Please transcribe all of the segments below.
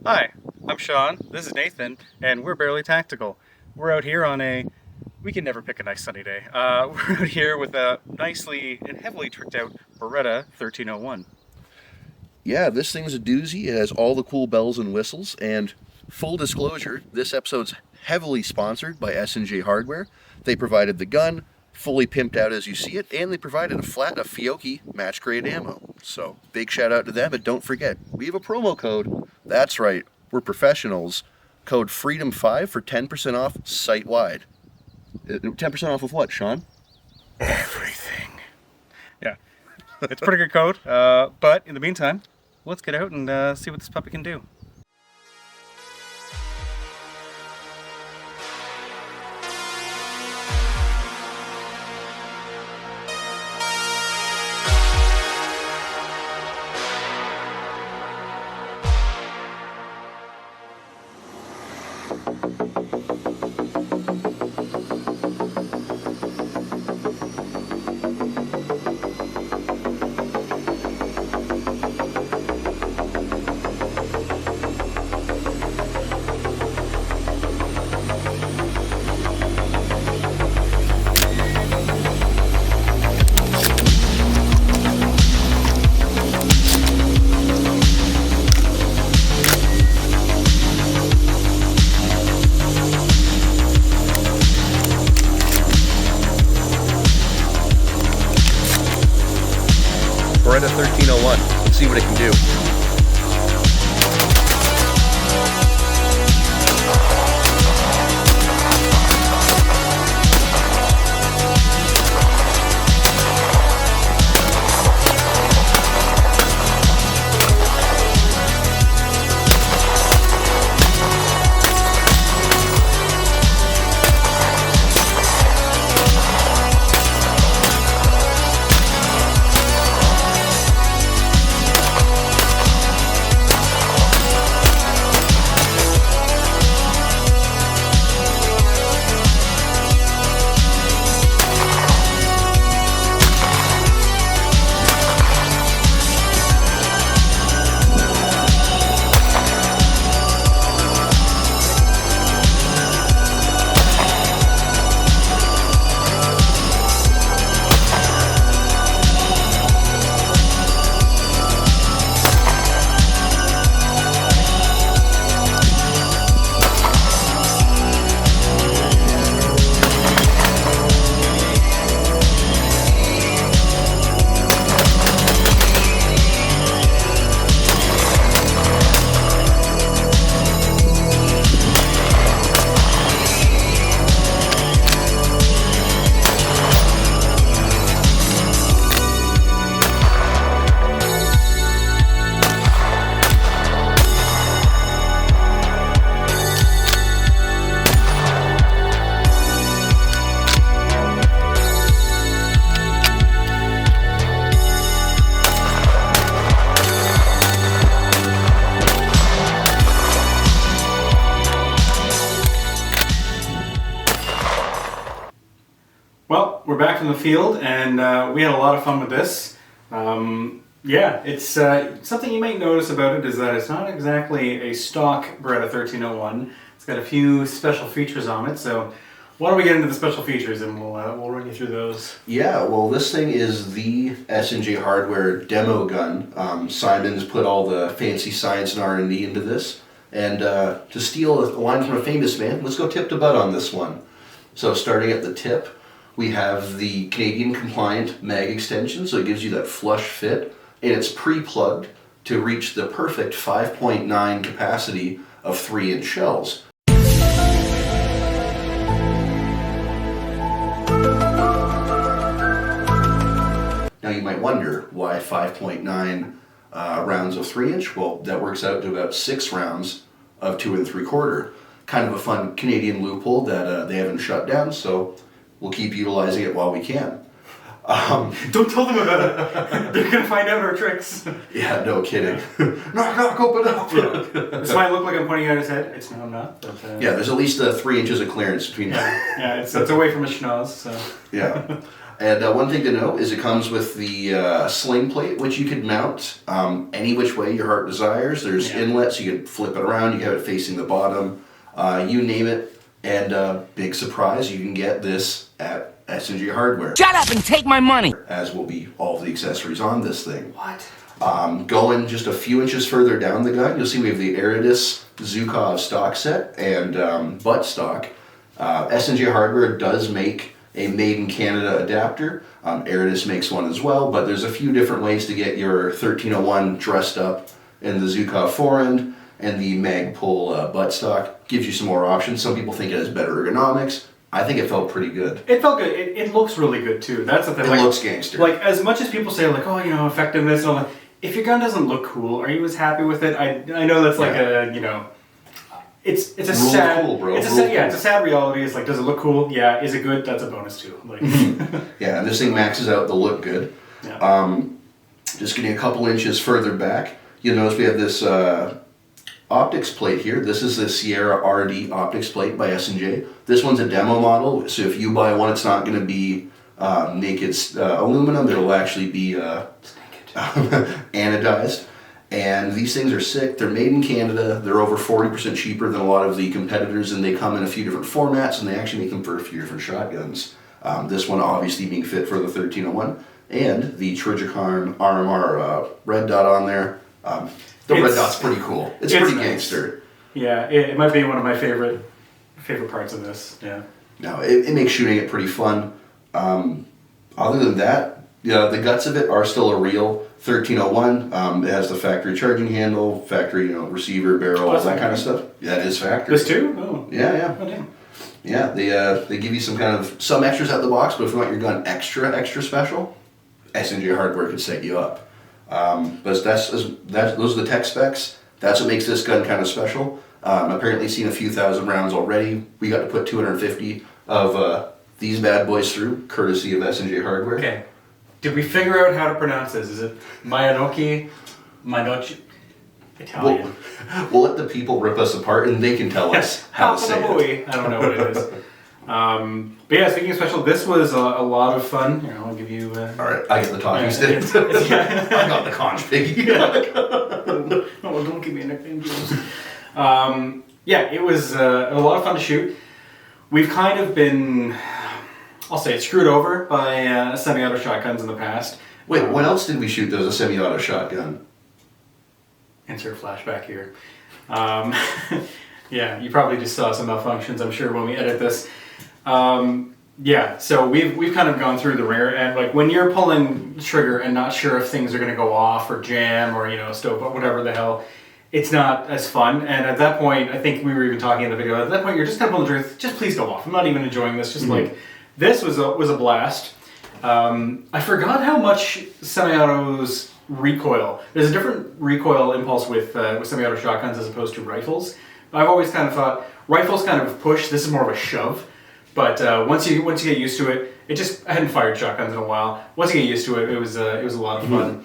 Hi, I'm Sean, this is Nathan, and we're Barely Tactical. We're out here on we can never pick a nice sunny day. We're out here with a nicely and heavily tricked out Beretta 1301. Yeah, this thing's a doozy. It has all the cool bells and whistles. And full disclosure, this episode's heavily sponsored by S&J Hardware. They provided the gun, fully pimped out as you see it, and they provided a flat of Fiocchi match-grade ammo. So big shout out to them, and don't forget, we have a promo code. That's right, we're professionals. Code FREEDOM5 for 10% off site-wide. 10% off of what, Sean? Everything. Yeah, it's a pretty good code, but in the meantime, let's get out and see what this puppy can do. Beretta 1301. Let's see what it can do. Well, we're back in the field, and we had a lot of fun with this. Yeah, it's something you might notice about it is that it's not exactly a stock Beretta 1301. It's got a few special features on it, so why don't we get into the special features and we'll run you through those. Yeah, well, this thing is the S&J Hardware demo gun. Simon's put all the fancy science and R&D into this. And to steal a line from a famous man, let's go tip to butt on this one. So starting at the tip, we have the Canadian compliant mag extension, so it gives you that flush fit, and it's pre-plugged to reach the perfect 5.9 capacity of 3-inch shells. Now you might wonder, why 5.9 rounds of 3-inch? Well, that works out to about 6 rounds of 2 3/4. Kind of a fun Canadian loophole that they haven't shut down, so we'll keep utilizing it while we can. Don't tell them about it. They're gonna find out our tricks. Yeah, no kidding. Knock, open up. This might look like I'm pointing at his head. It's no, I'm not. But, yeah, there's at least 3 inches of clearance between. Yeah, it's away from his schnoz. So. Yeah. And one thing to note is it comes with the sling plate, which you could mount any which way your heart desires. There's inlets, you can flip it around, you can have it facing the bottom, you name it. And big surprise, you can get this at S&J Hardware. Shut up and take my money! As will be all the accessories on this thing. What? Going just a few inches further down the gun, you'll see we have the Beretta Zukov stock set and butt stock. S&J Hardware does make a made in Canada adapter. Beretta makes one as well, but there's a few different ways to get your 1301 dressed up in the Zukov forend, and the Magpul buttstock gives you some more options. Some people think it has better ergonomics. I think it felt pretty good. It felt good. It looks really good too. That's the thing. It looks gangster. Like, as much as people say, like, oh, effectiveness and all that, if your gun doesn't look cool, are you as happy with it? I know that's like it's a Rule sad, cool, bro. it's a sad reality. It's like, does it look cool? Yeah. Is it good? That's a bonus too. Like, yeah, and this thing maxes out the look good. Yeah. Just getting a couple inches further back, you'll notice we have this optics plate here. This is the Sierra RD optics plate by S&J. This one's a demo model, so if you buy one, it's not going to be naked aluminum. It'll actually be anodized. And these things are sick. They're made in Canada. They're over 40% cheaper than a lot of the competitors, and they come in a few different formats, and they actually make them for a few different shotguns. This one obviously being fit for the 1301, and the Trijicon RMR red dot on there. The red dot's pretty cool. It's pretty nice. Gangster. Yeah, it might be one of my favorite parts of this. Yeah. No, it makes shooting it pretty fun. Other than that, the guts of it are still a real 1301. It has the factory charging handle, factory receiver, barrel, all that kind of stuff. Yeah, it is factory. This too? Oh. Yeah. Oh, damn. Yeah, they give you some extras out the box, but if you want your gun extra special, S&J Hardware could set you up. But those are the tech specs. That's what makes this gun kind of special. Apparently seen a few thousand rounds already. We got to put 250 of these bad boys through, courtesy of S&J Hardware. Okay. Did we figure out how to pronounce this? Is it Maianoki? Italian? We'll let the people rip us apart, and they can tell us how to say it. I don't know what it is. But yeah, speaking of special, this was a lot of fun. Here, I'll give you... All right, I get the talking stick. I got the conch piggy. No, don't give me a nickname, James. Yeah, it was a lot of fun to shoot. We've kind of been, I'll say it, screwed over by semi-auto shotguns in the past. Wait, when else did we shoot those a semi-auto shotgun? Insert flashback here. Yeah, you probably just saw some malfunctions, I'm sure, when we edit this. Yeah, so we've kind of gone through the ringer, and like when you're pulling the trigger and not sure if things are going to go off or jam or stove, whatever the hell, it's not as fun. And at that point, I think we were even talking in the video. At that point, you're just kind of pulling the trigger. Just please go off. I'm not even enjoying this. Just like this was a blast. I forgot how much semi-autos recoil. There's a different recoil impulse with semi-auto shotguns as opposed to rifles. I've always kind of thought rifles kind of push. This is more of a shove. But once you get used to it, I hadn't fired shotguns in a while. Once you get used to it, it was a lot of fun.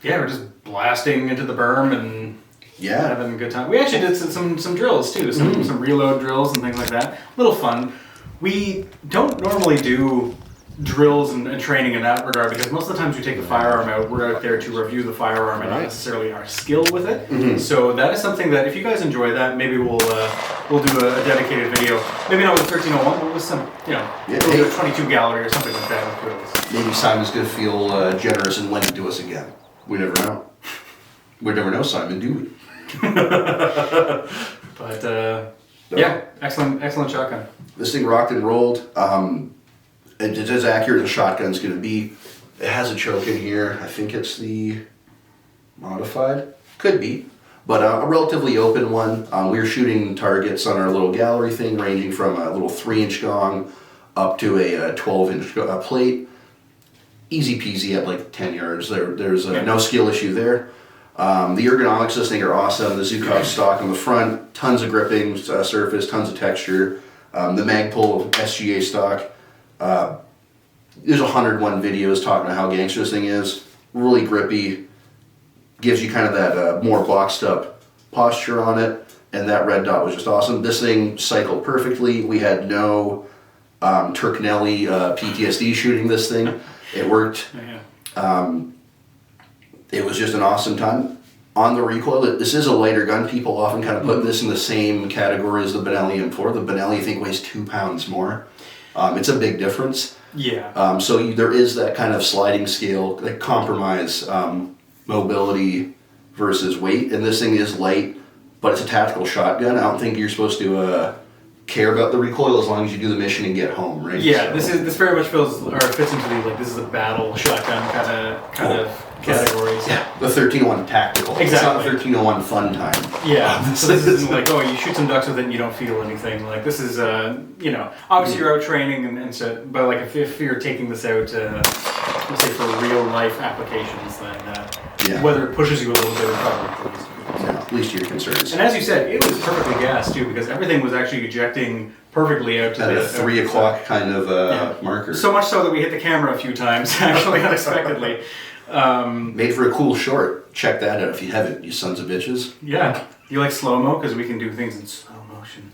Yeah, we're just blasting into the berm and having a good time. We actually did some drills too, some reload drills and things like that. A little fun. We don't normally do drills and training in that regard because most of the times we take the firearm out, we're out there to review the firearm and not necessarily our skill with it. So that is something that if you guys enjoy that, maybe we'll do a dedicated video. Maybe not with 1301, but with some, a 22 gallery or something like that. Maybe Simon's going to feel generous and lend it to us again. We never know. We never know, Simon, do we? But yeah, excellent shotgun. This thing rocked and rolled. It's as accurate as a shotgun's going to be. It has a choke in here. I think it's the modified. Could be. But a relatively open one. We were shooting targets on our little gallery thing, ranging from a little 3-inch gong up to a 12-inch plate. Easy peasy at like 10 yards. There's no skill issue there. The ergonomics of this thing are awesome. The Zukov stock on the front, tons of gripping surface, tons of texture. The Magpul SGA stock, there's 101 videos talking about how gangster this thing is. Really grippy, gives you kind of that more boxed up posture on it, and that red dot was just awesome. This thing cycled perfectly. We had no Turknelli PTSD shooting this thing. It worked. It was just an awesome time. On the recoil, this is a lighter gun. People often kind of put this in the same category as the Benelli M4. The Benelli, I think, weighs 2 pounds more. It's a big difference. Yeah. So there is that kind of sliding scale, like compromise, mobility versus weight. And this thing is light, but it's a tactical shotgun. I don't think you're supposed to care about the recoil as long as you do the mission and get home, right? Yeah, so. This very much fits into the this is a battle shotgun kind of categories. Yeah, the 1301 tactical. Exactly. It's not 1301 fun time. Yeah, so this isn't like, oh, you shoot some ducks with it and you don't feel anything. Like, this is, obviously you're out training and shit, but like if you're taking this out, let's say for real life applications, then whether it pushes you a little bit or probably at least your concerns. And as you said, it was perfectly gassed too, because everything was actually ejecting perfectly out to at a 3 o'clock kind of marker. So much so that we hit the camera a few times, actually, unexpectedly. Made for a cool short. Check that out if you haven't, you sons of bitches. Yeah. You like slow-mo? Because we can do things in slow motion.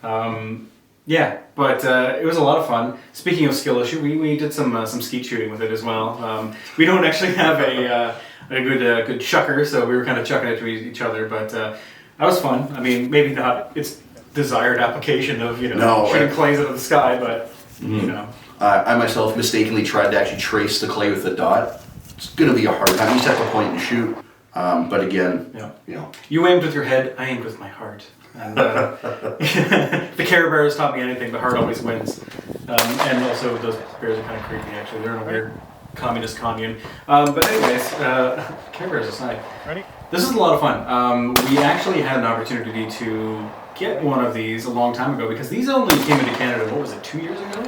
But it was a lot of fun. Speaking of skill issue, we did some skeet shooting with it as well. We don't actually have a good chucker, so we were kind of chucking it to each other, but that was fun. I mean, maybe not its desired application of, shooting clays out of the sky, but, I myself mistakenly tried to actually trace the clay with the dot. It's going to be a hard time. You just have to point and shoot. But again, You aimed with your head, I aimed with my heart. And if the Care Bears taught me anything, the heart always wins. And also, those bears are kind of creepy, actually. They're in a weird communist commune. But anyways, Care Bears aside. Ready? This is a lot of fun. We actually had an opportunity to get one of these a long time ago, because these only came into Canada, what was it, 2 years ago?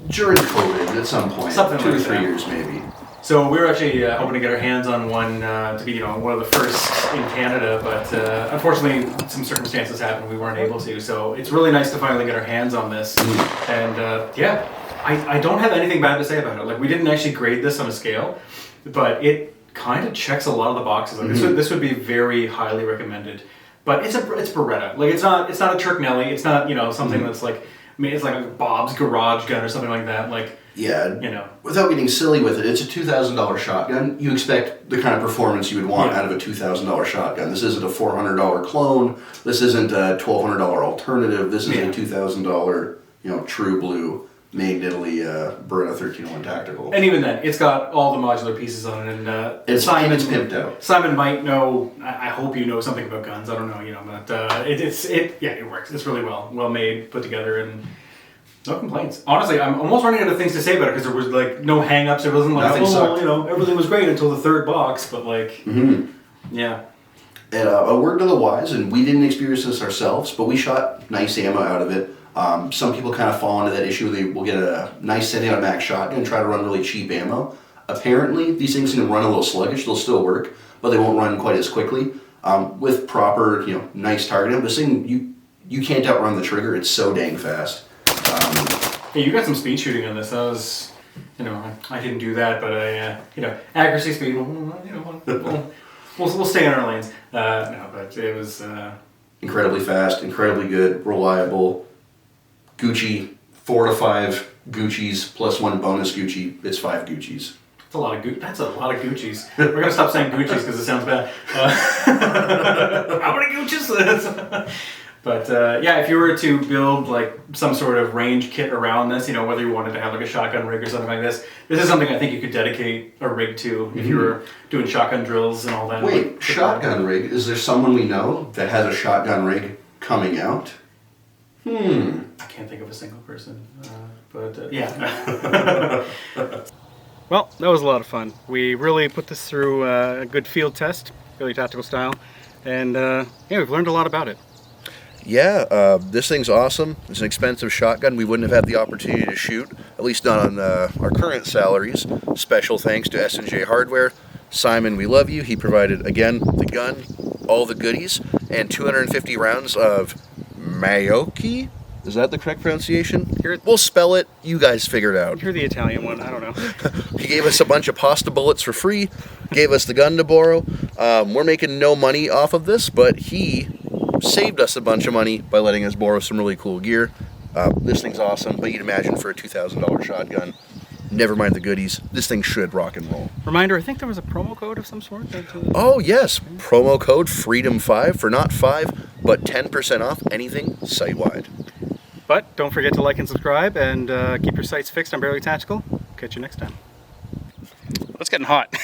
During COVID at some point. Something 2 or like 3 that. years maybe. So we were actually hoping to get our hands on one to be, one of the first in Canada, but unfortunately some circumstances happened, we weren't able to. So it's really nice to finally get our hands on this. And I don't have anything bad to say about it. Like, we didn't actually grade this on a scale, but it kind of checks a lot of the boxes. Like, this would be very highly recommended. But it's Beretta. Like, it's not a Turknelli. It's not something that's like, I mean, it's like a Bob's Garage gun or something like that. Like, without getting silly with it, it's a $2,000 shotgun. You expect the kind of performance you would want out of a $2,000 shotgun. This isn't a $400 clone. This isn't a $1,200 alternative. This is a $2,000, true blue, made in Italy Beretta 1301 tactical. And even then, it's got all the modular pieces on it, and it's pimped out. Simon might know. I hope you know something about guns. I don't know, but it works. It's really well made, put together, and no complaints. Honestly, I'm almost running out of things to say about it, because there was like no hang-ups. It wasn't like everything was great until the third box, but like yeah. And a word to the wise, and we didn't experience this ourselves, but we shot nice ammo out of it. Some people kind of fall into that issue. They will get a nice semi-automatic shotgun and try to run really cheap ammo. Apparently, these things can run a little sluggish. They'll still work, but they won't run quite as quickly. With proper, nice targeting, this thing, you can't outrun the trigger. It's so dang fast. Hey, you got some speed shooting on this. That was, I didn't do that, but accuracy, speed. We'll stay in our lanes. But it was incredibly fast, incredibly good, reliable. Gucci, 4 to 5 Guccis plus 1 bonus Gucci. It's 5 Guccis. That's a lot of Guccis. We're gonna stop saying Guccis because it sounds bad. How many Guccis? But if you were to build like some sort of range kit around this, whether you wanted to have like a shotgun rig or something like this is something I think you could dedicate a rig to if you were doing shotgun drills and all that. Wait, shotgun rig? Is there someone we know that has a shotgun rig coming out? I can't think of a single person, but yeah. Well, that was a lot of fun. We really put this through a good field test, really tactical style, and we've learned a lot about it. Yeah, this thing's awesome. It's an expensive shotgun. We wouldn't have had the opportunity to shoot, at least not on our current salaries. Special thanks to S&J Hardware. Simon, we love you. He provided, again, the gun, all the goodies, and 250 rounds of Mayoki. Is that the correct pronunciation? You're- We'll spell it. You guys figure it out. You're the Italian one. I don't know. He gave us a bunch of pasta bullets for free, gave us the gun to borrow. We're making no money off of this, but he saved us a bunch of money by letting us borrow some really cool gear. This thing's awesome, but you'd imagine for a $2,000 shotgun, never mind the goodies, this thing should rock and roll. Reminder, I think there was a promo code of some sort. Oh yes, promo code FREEDOM5 for not 5, but 10% off anything site-wide. But don't forget to like and subscribe, and keep your sights fixed on Barely Tactical. Catch you next time. It's getting hot.